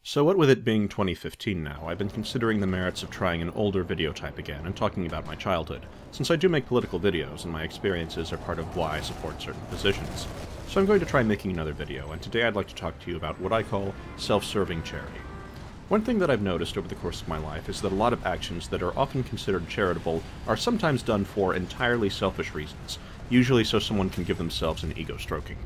So what with it being 2015 now, I've been considering the merits of trying an older video type again and talking about my childhood, since I do make political videos and my experiences are part of why I support certain positions. So I'm going to try making another video, and today I'd like to talk to you about what I call self-serving charity. One thing that I've noticed over the course of my life is that a lot of actions that are often considered charitable are sometimes done for entirely selfish reasons, usually so someone can give themselves an ego stroking.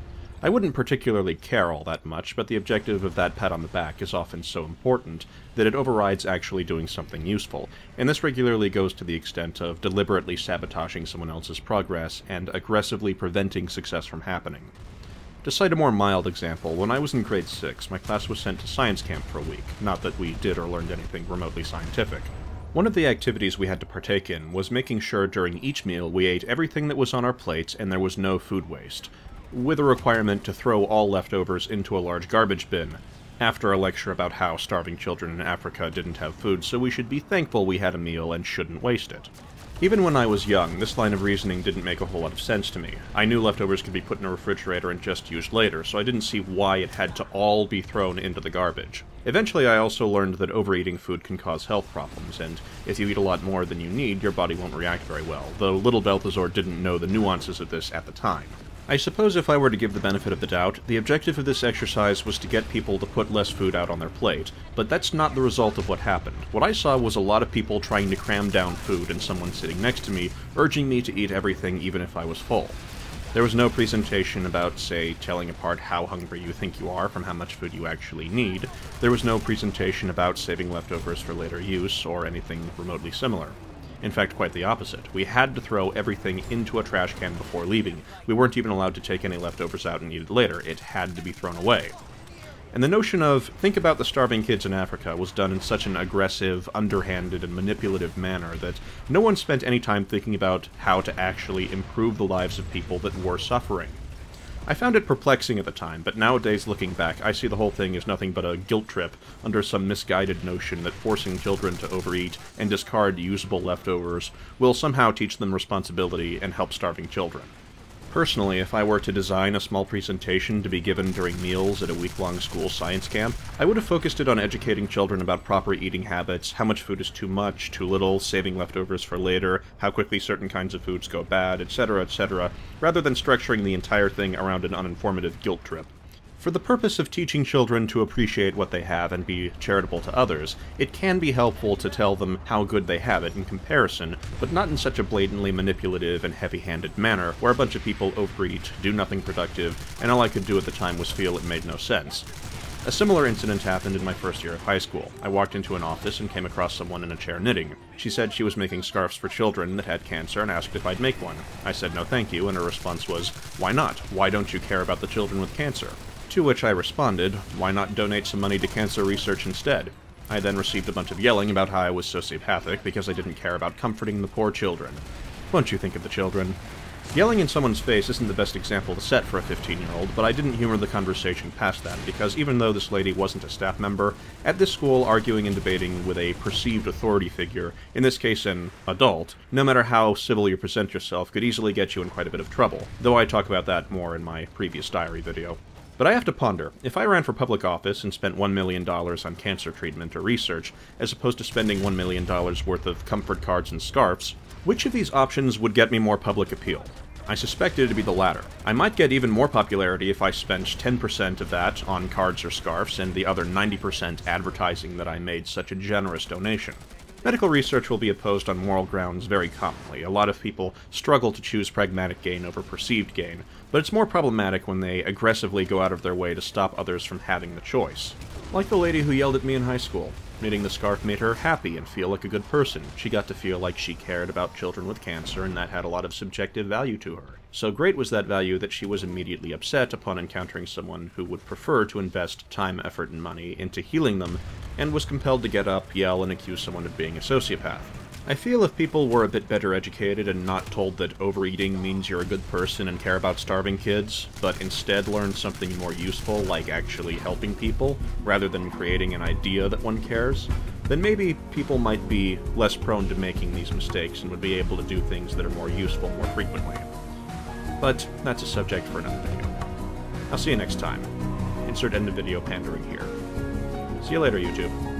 I wouldn't particularly care all that much, but the objective of that pat on the back is often so important that it overrides actually doing something useful, and this regularly goes to the extent of deliberately sabotaging someone else's progress and aggressively preventing success from happening. To cite a more mild example, when I was in grade 6, my class was sent to science camp for a week, not that we did or learned anything remotely scientific. One of the activities we had to partake in was making sure during each meal we ate everything that was on our plates and there was no food waste, with a requirement to throw all leftovers into a large garbage bin, after a lecture about how starving children in Africa didn't have food, so we should be thankful we had a meal and shouldn't waste it. Even when I was young, this line of reasoning didn't make a whole lot of sense to me. I knew leftovers could be put in a refrigerator and just used later, so I didn't see why it had to all be thrown into the garbage. Eventually, I also learned that overeating food can cause health problems, and if you eat a lot more than you need, your body won't react very well, though little Balthazar didn't know the nuances of this at the time. I suppose if I were to give the benefit of the doubt, the objective of this exercise was to get people to put less food out on their plate, but that's not the result of what happened. What I saw was a lot of people trying to cram down food and someone sitting next to me, urging me to eat everything even if I was full. There was no presentation about, say, telling apart how hungry you think you are from how much food you actually need. There was no presentation about saving leftovers for later use, or anything remotely similar. In fact, quite the opposite. We had to throw everything into a trash can before leaving. We weren't even allowed to take any leftovers out and eat it later. It had to be thrown away. And the notion of, think about the starving kids in Africa, was done in such an aggressive, underhanded, and manipulative manner that no one spent any time thinking about how to actually improve the lives of people that were suffering. I found it perplexing at the time, but nowadays looking back, I see the whole thing as nothing but a guilt trip under some misguided notion that forcing children to overeat and discard usable leftovers will somehow teach them responsibility and help starving children. Personally, if I were to design a small presentation to be given during meals at a week-long school science camp, I would have focused it on educating children about proper eating habits, how much food is too much, too little, saving leftovers for later, how quickly certain kinds of foods go bad, etc., rather than structuring the entire thing around an uninformative guilt trip. For the purpose of teaching children to appreciate what they have and be charitable to others, it can be helpful to tell them how good they have it in comparison, but not in such a blatantly manipulative and heavy-handed manner where a bunch of people overeat, do nothing productive, and all I could do at the time was feel it made no sense. A similar incident happened in my first year of high school. I walked into an office and came across someone in a chair knitting. She said she was making scarves for children that had cancer and asked if I'd make one. I said no thank you, and her response was, "Why not? Why don't you care about the children with cancer?" To which I responded, "Why not donate some money to cancer research instead?" I then received a bunch of yelling about how I was sociopathic because I didn't care about comforting the poor children. Won't you think of the children? Yelling in someone's face isn't the best example to set for a 15-year-old, but I didn't humor the conversation past that, because even though this lady wasn't a staff member, at this school arguing and debating with a perceived authority figure, in this case an adult, no matter how civil you present yourself, could easily get you in quite a bit of trouble, though I talk about that more in my previous diary video. But I have to ponder, if I ran for public office and spent $1 million on cancer treatment or research, as opposed to spending $1 million worth of comfort cards and scarves, which of these options would get me more public appeal? I suspect it to be the latter. I might get even more popularity if I spent 10% of that on cards or scarves and the other 90% advertising that I made such a generous donation. Medical research will be opposed on moral grounds very commonly. A lot of people struggle to choose pragmatic gain over perceived gain, but it's more problematic when they aggressively go out of their way to stop others from having the choice. Like the lady who yelled at me in high school. Knitting the scarf made her happy and feel like a good person. She got to feel like she cared about children with cancer, and that had a lot of subjective value to her. So great was that value that she was immediately upset upon encountering someone who would prefer to invest time, effort, and money into healing them, and was compelled to get up, yell, and accuse someone of being a sociopath. I feel if people were a bit better educated and not told that overeating means you're a good person and care about starving kids, but instead learned something more useful like actually helping people, rather than creating an idea that one cares, then maybe people might be less prone to making these mistakes and would be able to do things that are more useful more frequently. But that's a subject for another video. I'll see you next time. Insert end of video pandering here. See you later, YouTube.